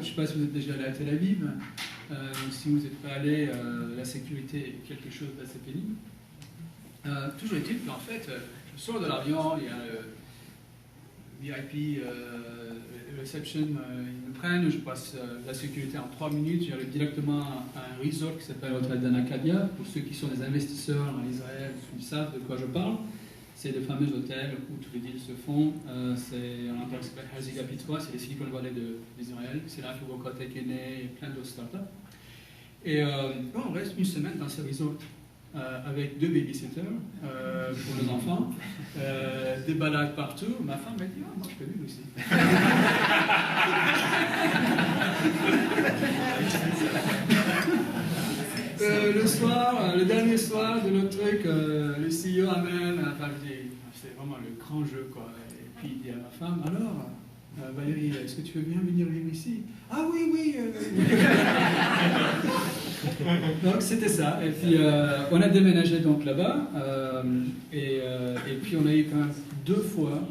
ne sais pas si vous êtes déjà allé à Tel Aviv. Si vous n'êtes pas allé, la sécurité est quelque chose d'assez pénible. Toujours est-il qu'en fait, je sors de l'avion, il y a le VIP reception, ils me prennent, je passe la sécurité en 3 minutes, j'arrive directement à un resort qui s'appelle Hotel d'Anakadia. Pour ceux qui sont des investisseurs en Israël, ils savent de quoi je parle. C'est le fameux hôtel où tous les deals se font. C'est un endroit qui s'appelle Herzliya Pitva, c'est les Silicon Valley d'Israël. C'est là que Vocatech est né et plein d'autres startups. Et on reste une semaine dans ce resort avec 2 babysitters pour les enfants, des balades partout. Ma femme m'a dit « Ah, moi je peux vivre aussi ». Le soir, le dernier soir de notre truc, le CEO amène, enfin c'est vraiment le grand jeu quoi. Et puis il dit à ma femme, alors Valérie, est-ce que tu veux bien venir vivre ici? Ah oui, oui. Donc c'était ça. Et puis on a déménagé donc là-bas et puis on a eu quand même 2 fois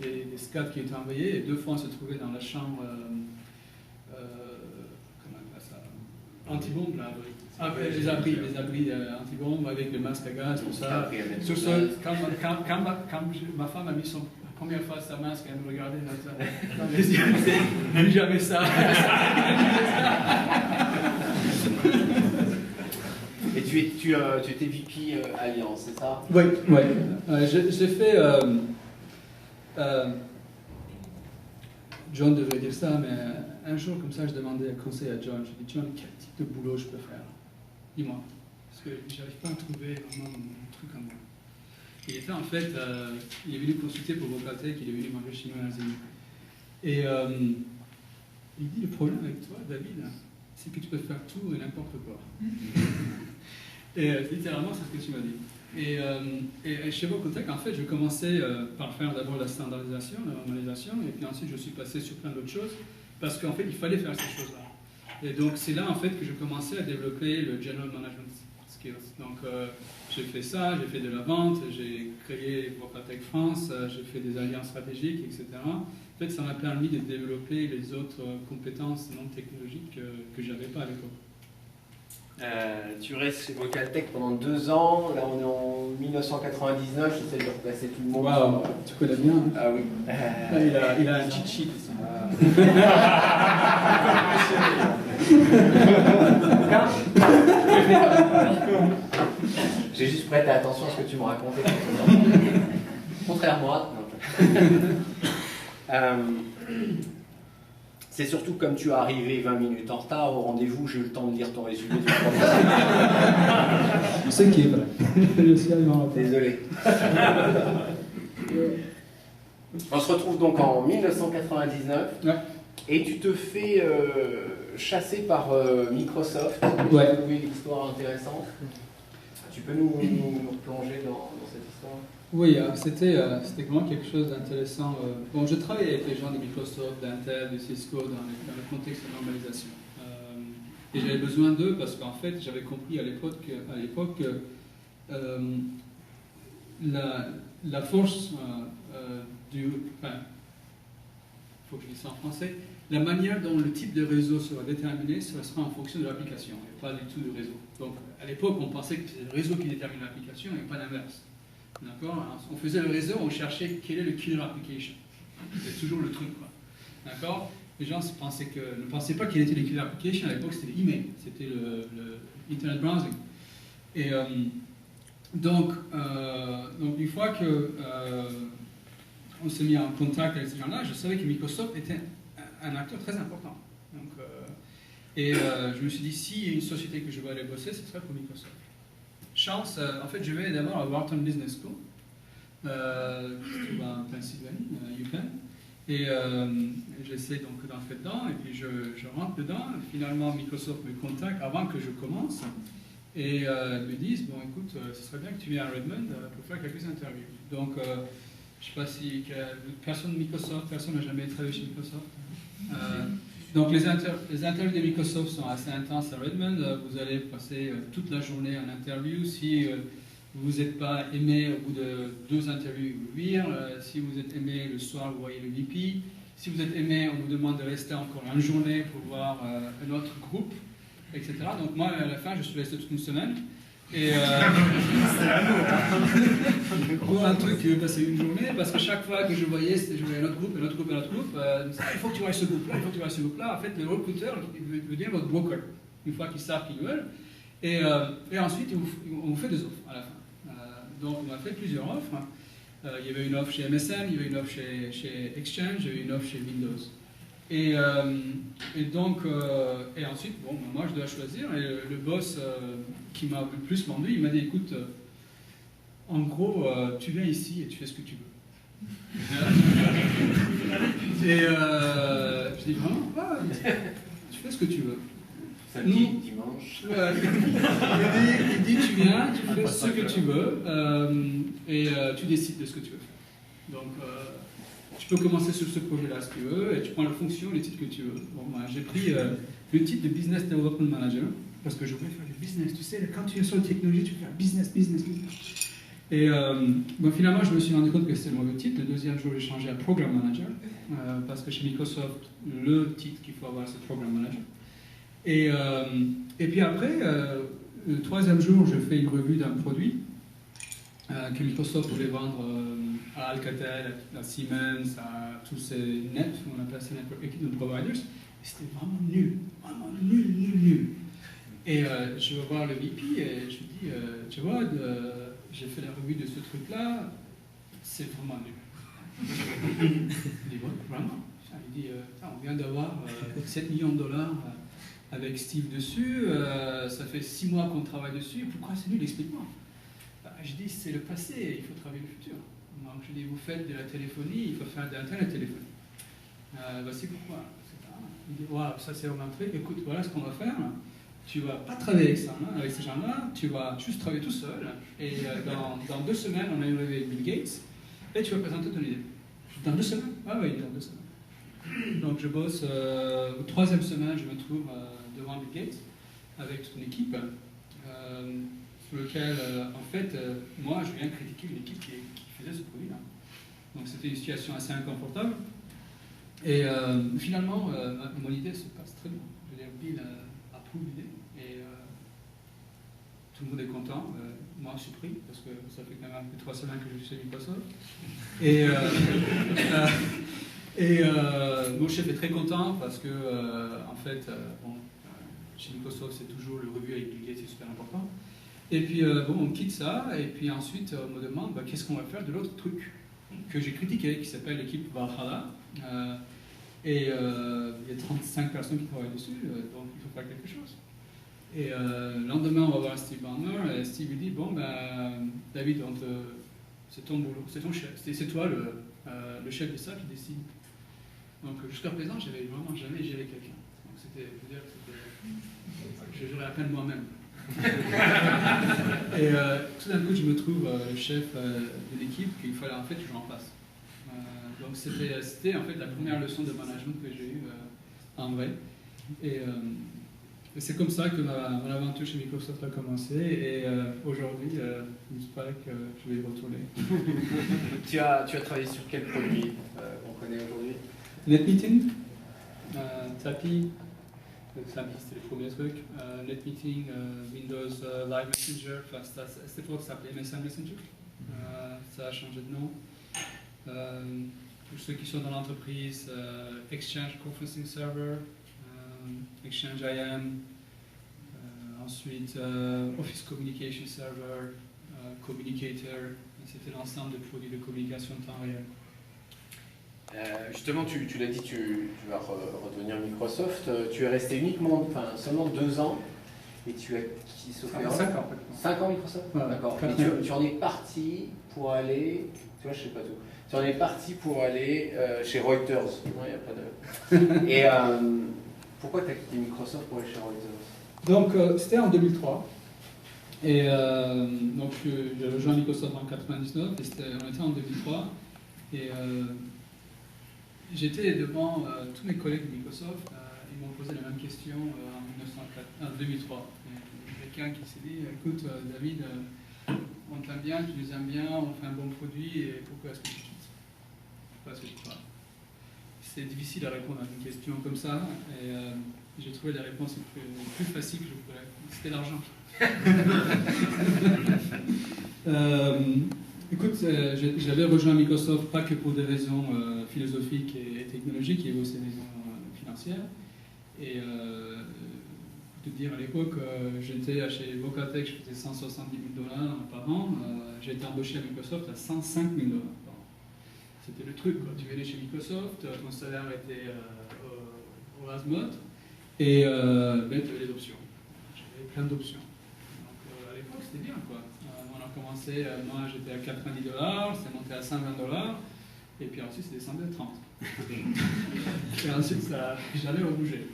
des scouts qui étaient envoyés et 2 fois on se trouvait dans la chambre comment on appelle ça, anti-bombe là. Les abris anti-bombes avec le masque à gaz, tout ça. Sur ce, quand ma femme a mis son première fois sa masque, elle me regardait dans les yeux, elle dit jamais ça. Et tu étais VP Alliance, c'est ça? Oui, oui. J'ai fait. John devrait dire ça, mais un jour comme ça, je demandais un conseil à John. Je dis John, quel type de boulot je peux faire? Dis-moi, parce que j'arrive pas à trouver vraiment mon truc à moi. Il était en fait, il est venu consulter pour Vocatech, il est venu manger chez nous à l'Azénie. Et il dit, le problème avec toi, David, c'est que tu peux faire tout et n'importe quoi. Et littéralement, c'est ce que tu m'as dit. Et chez Vocatech, en fait, je commençais par faire d'abord la standardisation, la normalisation, et puis ensuite je suis passé sur plein d'autres choses, parce qu'en fait, il fallait faire ces choses-là. Et donc c'est là en fait que je commençais à développer le General Management Skills. Donc j'ai fait ça, j'ai fait de la vente, j'ai créé Vocatech France, j'ai fait des alliances stratégiques, etc. En fait ça m'a permis de développer les autres compétences non technologiques que je n'avais pas à l'époque. Tu restes chez Vocatech pendant 2 ans, là on est en 1999, j'essaie de replacer tout le monde. Wow, tu connais bien. Hein. Ah oui. Il a un cheat sheet. J'ai juste prêté attention à ce que tu me racontais. Contrairement à toi. C'est surtout comme tu es arrivé 20 minutes en retard au rendez-vous, j'ai eu le temps de lire ton résumé du programme. C'est qui est vrai. Je suis arrivé en retard. Désolé. On se retrouve donc en 1999 ouais. Et tu te fais chasser par Microsoft. Ouais. Tu as trouvé l'histoire intéressante. Tu peux nous plonger dans cette histoire? Oui, c'était vraiment quelque chose d'intéressant. Bon, je travaillais avec les gens de Microsoft, d'Intel, de Cisco dans le contexte de normalisation. Et j'avais besoin d'eux parce qu'en fait, j'avais compris à l'époque que la force du... Enfin, il faut que je dise ça en français. La manière dont le type de réseau sera déterminé, ça sera en fonction de l'application, et pas du tout du réseau. Donc, à l'époque, on pensait que c'était le réseau qui détermine l'application et pas l'inverse. D'accord? On faisait le réseau, on cherchait quel est le killer application. C'est toujours le truc, quoi. D'accord? Les gens ne pensaient pas quel était le killer application. À l'époque, c'était l'email, c'était le internet browsing. Et donc, une fois que on s'est mis en contact avec ces gens-là, je savais que Microsoft était un acteur très important. Donc, je me suis dit, s'il y a une société que je veux aller bosser, ce serait pour Microsoft. Chance, en fait, je vais d'abord à Wharton Business School, qui se trouve en Pennsylvanie, UPenn, et j'essaie donc d'entrer dedans, et puis je rentre dedans, et finalement Microsoft me contacte avant que je commence, et me disent, bon écoute, ce serait bien que tu viennes à Redmond pour faire quelques interviews. Donc, je ne sais pas si personne de Microsoft, personne n'a jamais travaillé chez Microsoft. Donc les interviews de Microsoft sont assez intenses à Redmond. Vous allez passer toute la journée en interview. Si vous n'êtes pas aimé au bout de 2 interviews, vous vire. Si vous êtes aimé le soir, vous voyez le VP. Si vous êtes aimé, on vous demande de rester encore une journée pour voir un autre groupe, etc. Donc moi, à la fin, je suis resté toute une semaine. Et pour un truc qui veut passer une journée, parce que chaque fois que je voyais un autre groupe, un autre groupe, un autre groupe, il faut que tu vois ce groupe-là, il faut que tu vois ce groupe-là. En fait, le recruteur, il veut devenir votre broker, une fois qu'ils savent qu'ils veulent. Et ensuite, on vous fait des offres à la fin. Donc, on m'a fait plusieurs offres. Il y avait une offre chez MSN, il y avait une offre chez Exchange, il y avait une offre chez Windows. Et ensuite, bon, moi je dois choisir. Et le boss qui m'a le plus vendu, il m'a dit écoute, en gros, tu viens ici et tu fais ce que tu veux. Et je dis vraiment, tu fais ce que tu veux. Samedi, dimanche. Il dit tu viens, tu fais ce que tu veux et tu décides de ce que tu veux faire. Donc, tu peux commencer sur ce projet-là si tu veux, et tu prends la fonction, les titres que tu veux. Bon, j'ai pris le titre de Business Development Manager, parce que je voulais faire du business. Tu sais, quand tu es sur la technologie, tu fais business. Et finalement, je me suis rendu compte que c'était le mauvais titre. Le deuxième jour, j'ai changé à Program Manager, parce que chez Microsoft, le titre qu'il faut avoir, c'est Program Manager. Et puis après, le troisième jour, je fais une revue d'un produit que Microsoft voulait vendre à Alcatel, à Siemens, à tous ces nets, on appelle ça Network Equipment Providers. Et c'était vraiment nul. Et je vais voir le VP et je lui dis, tu vois, j'ai fait la revue de ce truc-là, c'est vraiment nul. Il dit, ouais, vraiment. Il dit, on vient d'avoir 7 millions de dollars avec Steve dessus, ça fait 6 mois qu'on travaille dessus, pourquoi c'est nul, explique-moi. Je dis, c'est le passé, il faut travailler le futur. Donc je dis, vous faites de la téléphonie, il faut faire de la téléphonie. Voici pourquoi. Il dit, voilà, ça c'est vraiment un truc, écoute, voilà ce qu'on va faire. Tu vas pas travailler avec ces gens-là, tu vas juste travailler tout seul. Et dans 2 semaines, on a une réveil avec Bill Gates, et tu vas présenter ton idée. Dans 2 semaines? Ah oui, dans 2 semaines. Donc je bosse, 3e semaine, je me trouve devant Bill Gates, avec toute une équipe. Sur lequel, en fait, moi, je viens critiquer une équipe qui faisait ce produit-là. Donc, c'était une situation assez inconfortable. Et finalement, mon idée se passe très bien. Je veux dire, Bill approuve l'idée et tout le monde est content. Moi, je suis pris parce que ça fait quand même plus de 3 semaines que je suis chez Microsoft. Et mon chef est très content parce que, en fait, chez Microsoft, c'est toujours le revue avec Bill Gates, c'est super important. Et puis, on quitte ça, et puis ensuite, on me demande qu'est-ce qu'on va faire de l'autre truc que j'ai critiqué, qui s'appelle l'équipe Valhalla. Il y a 35 personnes qui travaillent dessus, donc il faut faire quelque chose. Et le lendemain, on va voir Steve Ballmer, et Steve lui dit, David, c'est ton boulot, c'est ton chef, c'est toi le chef de ça qui décide. Donc jusqu'à présent, j'avais vraiment jamais géré quelqu'un. Donc je gérais à peine moi-même. Et tout d'un coup, je me trouve le chef de l'équipe qu'il fallait en fait que je remplace. Donc c'était en fait la première leçon de management que j'ai eue en vrai. Et c'est comme ça que mon aventure chez Microsoft a commencé. Et aujourd'hui, j'espère que je vais y retourner. Tu as travaillé sur quel produit qu'on connaît aujourd'hui? NetMeeting, Tapi. Sammy, c'était le premier truc. NetMeeting, Windows Live Messenger, enfin, cette fois ça s'appelait MSN Messenger. Ça a changé de nom. Pour ceux qui sont dans l'entreprise, Exchange Conferencing Server, Exchange IM, ensuite Office Communication Server, Communicator, c'était l'ensemble des produits de communication de temps réel. Justement, tu l'as dit, tu vas redevenir Microsoft. Tu es resté seulement 2 ans et tu as quitté Sophia. 5 ans. 5 ans Microsoft. D'accord. Mais tu en es parti pour aller. Tu vois, je sais pas tout. Tu en es parti pour aller chez Reuters. Non, il n'y a pas de. Et pourquoi tu as quitté Microsoft pour aller chez Reuters? Donc, c'était en 2003. Et donc, j'ai rejoint Microsoft en 1999 et on était en 2003. Et j'étais devant tous mes collègues de Microsoft, ils m'ont posé la même question en 2003. Quelqu'un qui s'est dit, écoute David, on t'aime bien, tu nous aimes bien, on fait un bon produit, et pourquoi est-ce que tu quittes? Pourquoi est-ce que tu pars? c'est difficile à répondre à une question comme ça. Et j'ai trouvé les réponses les plus faciles que je pouvais. C'était l'argent. Écoute, j'avais rejoint Microsoft pas que pour des raisons philosophiques et technologiques, il y avait aussi des raisons financières. Et pour te dire, à l'époque, j'étais chez Vocatech, je faisais 170 000 $ par an. J'ai été embauché à Microsoft à 105 000 $ par an. C'était le truc, quoi. Tu venais chez Microsoft, ton salaire était au Asmod, et ben, tu avais des options. J'avais plein d'options. Donc à l'époque, c'était bien, quoi. On a commencé, moi j'étais à 90 $, c'est monté à 120 $, et puis ensuite c'est descendu à 30. Et ensuite, ça n'a jamais rebougé.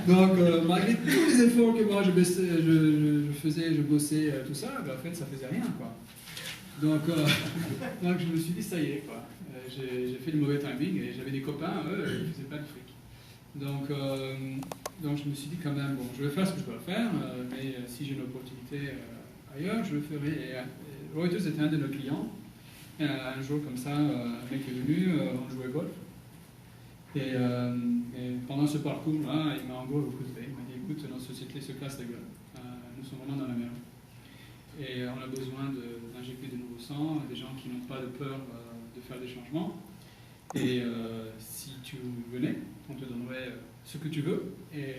Donc, malgré tous les efforts que moi je faisais, je bossais, tout ça, ben, en fait, ça faisait rien, quoi. Donc je me suis dit, ça y est, quoi. J'ai fait le mauvais timing et j'avais des copains, eux, ils ne faisaient pas de fric. Donc je me suis dit quand même, bon, je vais faire ce que je dois faire, mais si j'ai une opportunité ailleurs, je le ferai. Et Reuters était un de nos clients. Et un jour comme ça, un mec est venu, on jouait au golf. Et pendant ce parcours-là, il m'a en gros recruté. Il m'a dit, écoute, notre société se casse la gueule. Nous sommes vraiment dans la merde. Et on a besoin d'injecter de nouveaux sangs, des gens qui n'ont pas de peur de faire des changements. Et si tu venais, on te donnerait ce que tu veux. Et,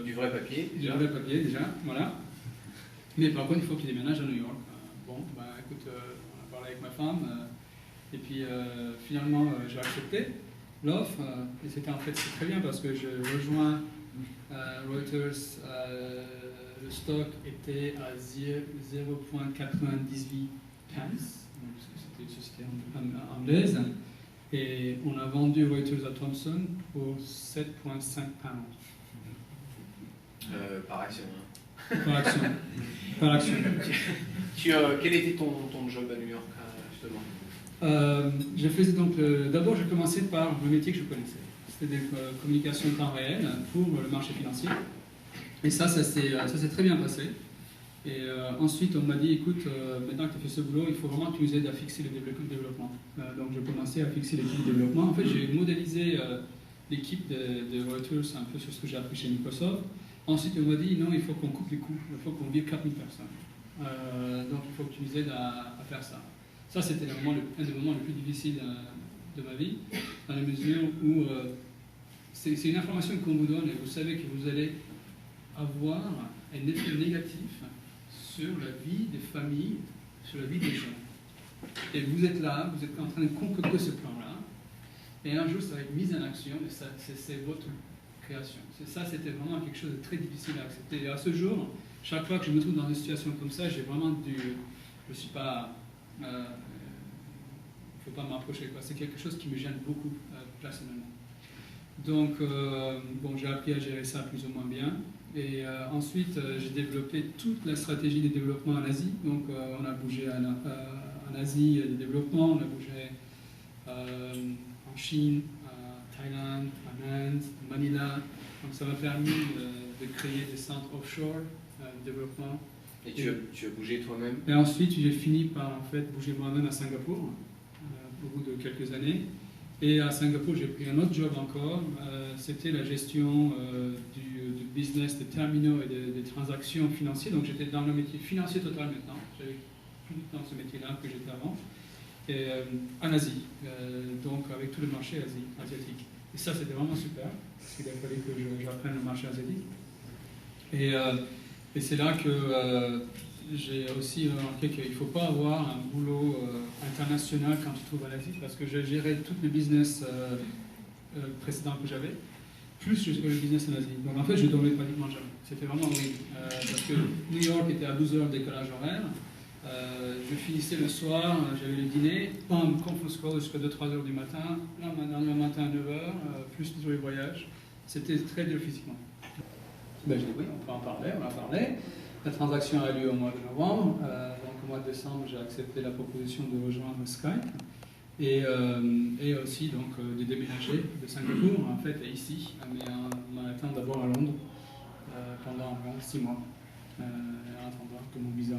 du vrai papier. Du vrai papier, déjà, voilà. Mais par contre, il faut qu'il déménage à New York. Bon, bah écoute, on a parlé avec ma femme, et puis finalement, j'ai accepté l'offre. Et c'était en fait très bien parce que je rejoins Reuters. Le stock était à 0,98 pence. C'était une société anglaise. Et on a vendu Reuters à Thomson pour 7,5 pounds. Par action. Hein. Par action. Par action. Quel était ton job à New York, justement? Je faisais donc. D'abord, j'ai commencé par le métier que je connaissais. C'était des communications en temps réel pour le marché financier. Et ça s'est très bien passé. Et ensuite, on m'a dit, écoute, maintenant que tu as fait ce boulot, il faut vraiment que tu nous aides à fixer le développement. Donc, j'ai commencé à fixer l'équipe de développement. En fait, j'ai modélisé l'équipe de Reuters un peu sur ce que j'ai appris chez Microsoft. Ensuite, on m'a dit, non, il faut qu'on coupe les coûts. Il faut qu'on vire 4000 personnes. Donc, il faut que tu nous aides à faire ça. Ça, c'était un des moments les plus difficiles de ma vie, dans la mesure où c'est une information qu'on vous donne et vous savez que vous allez avoir un effet négatif sur la vie des familles, sur la vie des gens. Et vous êtes là, vous êtes en train de concocter ce plan-là, et un jour ça va être mis en action, et c'est votre création. Ça, c'était vraiment quelque chose de très difficile à accepter. Et à ce jour, chaque fois que je me trouve dans une situation comme ça, j'ai vraiment je suis pas... il ne faut pas m'approcher, quoi. C'est quelque chose qui me gêne beaucoup, personnellement. Donc, bon, j'ai appris à gérer ça plus ou moins bien. Et ensuite, j'ai développé toute la stratégie de développement en Asie. Donc, on a bougé en Asie de développement, on a bougé en Chine, à Thaïlande, en Inde, à Manila. Donc, ça m'a permis de créer des centres offshore de développement. Et tu as bougé toi-même? Et ensuite, j'ai fini par en fait bouger moi-même à Singapour, au bout de quelques années. Et à Singapour, j'ai pris un autre job encore. C'était la gestion du business des terminaux et des transactions financières. Donc j'étais dans le métier financier total maintenant. J'avais plus dans ce métier-là que j'étais avant. Et en Asie, donc avec tout le marché asiatique. Et ça, c'était vraiment super, parce qu'il a fallu que j'apprenne le marché asiatique. Et c'est là que j'ai aussi remarqué qu'il ne faut pas avoir un boulot international quand tu te trouves à l'Asie, parce que j'ai géré tout le business précédent que j'avais, plus le business en Asie. Donc en fait, je ne dormais pratiquement jamais. C'était vraiment horrible, parce que New York était à 12 heures de décalage horaire. Je finissais le soir, j'avais le dîner, conference call jusqu'à 2-3 heures du matin, là maintenant le matin à 9 heures, plus tous les voyages. C'était très dur physiquement. Ben, je dis oui, on peut en parler, on en parlait. La transaction a lieu au mois de novembre, donc au mois de décembre, j'ai accepté la proposition de rejoindre Skype et aussi donc de déménager de Singapour, en fait, ici, mais en attendant d'abord à Londres pendant environ 6 mois, en attendant que mon visa